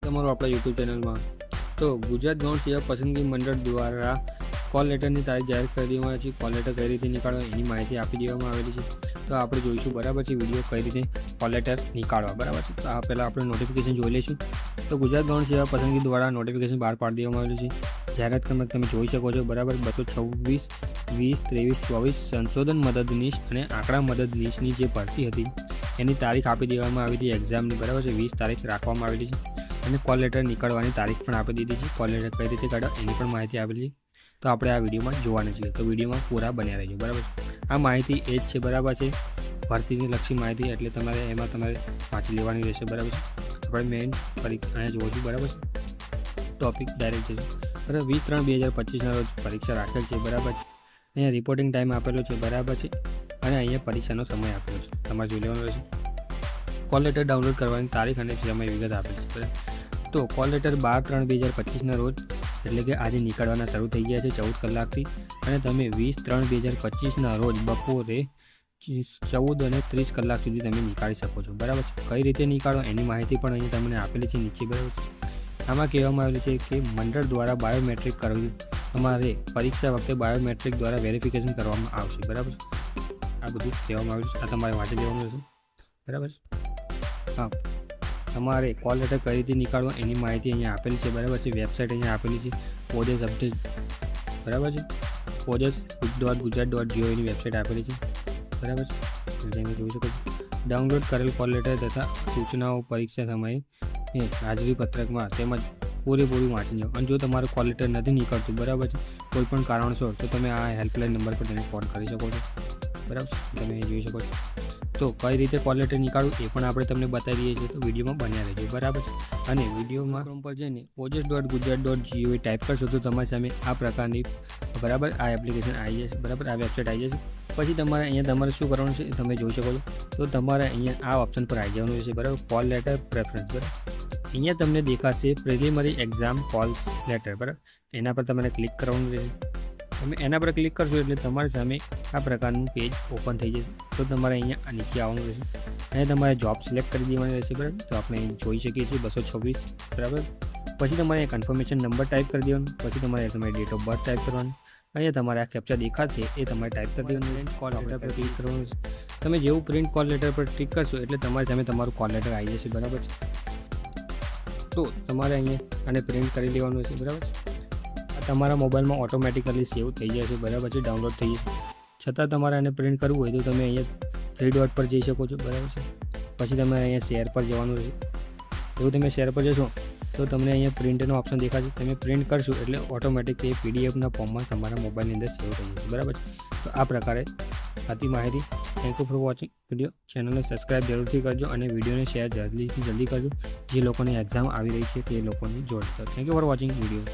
તમારું આપણા યુટ્યુબ ચેનલમાં। તો ગુજરાત ગૌણ સેવા પસંદગી મંડળ દ્વારા કોલ લેટરની તારીખ જાહેર કરી દેવામાં આવી છે। કોલ લેટર કઈ રીતે નીકાળવા એની માહિતી આપી દેવામાં આવેલી છે। તો આપણે જોઈશું બરાબર છે વિડીયો કઈ રીતે કોલ લેટર નીકાળવા બરાબર છે। તો આ પહેલાં આપણે નોટિફિકેશન જોઈ લઈશું। તો ગુજરાત ગૌણ સેવા પસંદગી દ્વારા નોટિફિકેશન બહાર પાડી દેવામાં આવેલું છે। જાહેરાત ક્રમાંક તમે જોઈ શકો છો બરાબર 226 20 23 24 સંશોધન મદદનીશ અને આંકડા મદદનીશની જે ભરતી હતી એની તારીખ આપી દેવામાં આવી હતી એક્ઝામની બરાબર છે 20 તારીખ રાખવામાં આવેલી છે અને કોલ લેટર નીકળવાની તારીખ પણ આપી દીધી છે। કોલ લેટર કઈ રીતે કાઢવા એની પણ માહિતી આપેલી છે। તો આપણે આ વિડીયોમાં જોવાની છે તો વિડીયોમાં પૂરા બન્યા રહેજો બરાબર। આ માહિતી એ જ છે બરાબર છે ભરતીની લક્ષી માહિતી એટલે તમારે એમાં તમારે વાંચી લેવાની રહેશે બરાબર છે। આપણે મેઇન અહીંયા જોવો છું બરાબર છે ટોપિક ડાયરેક્ટ છે બરાબર 20/3/2025 રોજ પરીક્ષા રાખેલ છે બરાબર છે। અહીંયા રિપોર્ટિંગ ટાઈમ આપેલો છે બરાબર છે અને અહીંયા પરીક્ષાનો સમય આપેલો છે તમારે જોઈ લેવાનો રહેશે। કોલ લેટર ડાઉનલોડ કરવાની તારીખ અને સમય વિગત આપેલ છે બરાબર। તો કોલ લેટર 12/3/2025 રોજ એટલે કે આજે નીકળવાના શરૂ થઈ ગયા છે 14 કલાકથી અને તમે 20/3/2025 રોજ બપોરે 14:30 કલાક સુધી તમે નીકાળી શકો છો બરાબર છે। કઈ રીતે નીકાળો એની માહિતી પણ અહીંયા તમને આપેલી છે નીચે બરાબર છે। આમાં કહેવામાં આવેલું છે કે મંડળ દ્વારા બાયોમેટ્રિક કરવું તમારે પરીક્ષા વખતે બાયોમેટ્રિક દ્વારા વેરિફિકેશન કરવામાં આવશે બરાબર છે। આ બધું કહેવામાં આવ્યું છે આ તમારે વાંચી લેવાનું રહેશે બરાબર છે। હા તમારે કોલ લેટર કઈ રીતે નીકાળવો એની માહિતી અહીંયા આપેલી છે બરાબર છે। વેબસાઇટ અહીંયા આપેલી છે ઓજસ અપડેટ બરાબર છે ojas.gujarat.gov ની વેબસાઇટ આપેલી છે બરાબર છે તમે જોઈ શકો છો। ડાઉનલોડ કરેલ કોલ લેટર તથા સૂચનાઓ પરીક્ષા સમયે હાજરી પત્રકમાં તેમજ પૂરેપૂરી વાંચી લો અને જો તમારું કોલ લેટર નથી નીકળતું બરાબર છે કોઈ પણ કારણસર તો તમે આ હેલ્પલાઇન નંબર પર તમે ફોન કરી શકો છો બરાબર છે તમે જોઈ શકો છો। તો કઈ રીતે કોલ લેટર નીકાળવું એ પણ આપણે તમને બતાવી દઈએ છીએ તો વિડીયોમાં બન્યા રહેજો બરાબર છે। અને વિડીયોમાં ક્રોમ પર જઈને ojas.gujarat.gov ટાઈપ કરશો તો તમારી સામે આ પ્રકારની બરાબર આ એપ્લિકેશન આવી જશે બરાબર આ વેબસાઇટ આવી જશે। પછી તમારે અહીંયા તમારે શું કરવાનું છે તમે જોઈ શકો છો તો તમારે અહીંયા આ ઓપ્શન પર આવી જવાનું રહેશે બરાબર કોલ લેટર પ્રેફરન્સ બરાબર અહીંયા તમને દેખાશે પ્રિલિમિનરી એક્ઝામ કોલ્સ લેટર બરાબર એના પર તમારે ક્લિક કરવાનું રહેશે। તમે એના પર ક્લિક કરશો એટલે તમારી સામે આ પ્રકારનું પેજ ઓપન થઈ જશે। તો તમારે અહીંયા નીચે આવવાનું રહેશે અહીંયા તમારે જોબ સિલેક્ટ કરી દેવાની રહેશે બરાબર તો આપણે અહીં જોઈ શકીએ છીએ 226 બરાબર। પછી તમારે કન્ફર્મેશન નંબર ટાઈપ કરી દેવાનું પછી તમારે તમારી ડેટ ઓફ બર્થ ટાઈપ કરવાનું અહીંયા તમારે આ કેપ્ચા દેખાશે એ તમારે ટાઈપ કરી દેવાનું કોલ લેટર પર ક્લિક કરવાનું તમે જેવું પ્રિન્ટ કોલ લેટર પર ક્લિક કરશો એટલે તમારી સામે તમારું કોલ લેટર આવી જશે બરાબર છે। તો તમારે અહીંયા આને પ્રિન્ટ કરી લેવાનું છે બરાબર છે તમારા મોબાઈલમાં ઓટોમેટિકલી સેવ થઈ જશે બરાબર છે ડાઉનલોડ થઈ જશે। છતાં તમારે આને પ્રિન્ટ કરવું હોય તો તમે અહીંયા 3 ડોટ પર જઈ શકો છો બરાબર છે પછી તમારે અહીંયા શેર પર જવાનું રહેશે। એવું તમે શેર પર જશો તો તમને અહીંયા પ્રિન્ટનો ઓપ્શન દેખાશે તમે પ્રિન્ટ કરશો એટલે ઓટોમેટિક એ પીડીએફના ફોર્મમાં તમારા મોબાઈલની અંદર સેવ થઈ જશે બરાબર છે। તો આ પ્રકારે હતી માહિતી। Thank you for watching video ચેનલને સબસ્ક્રાઈબ જરૂરથી કરજો અને વિડીયોને શેર જલ્દીથી જલ્દી કરજો જે લોકોની એક્ઝામ આવી રહી છે તે લોકોની જોડે। તો thank you for watching video.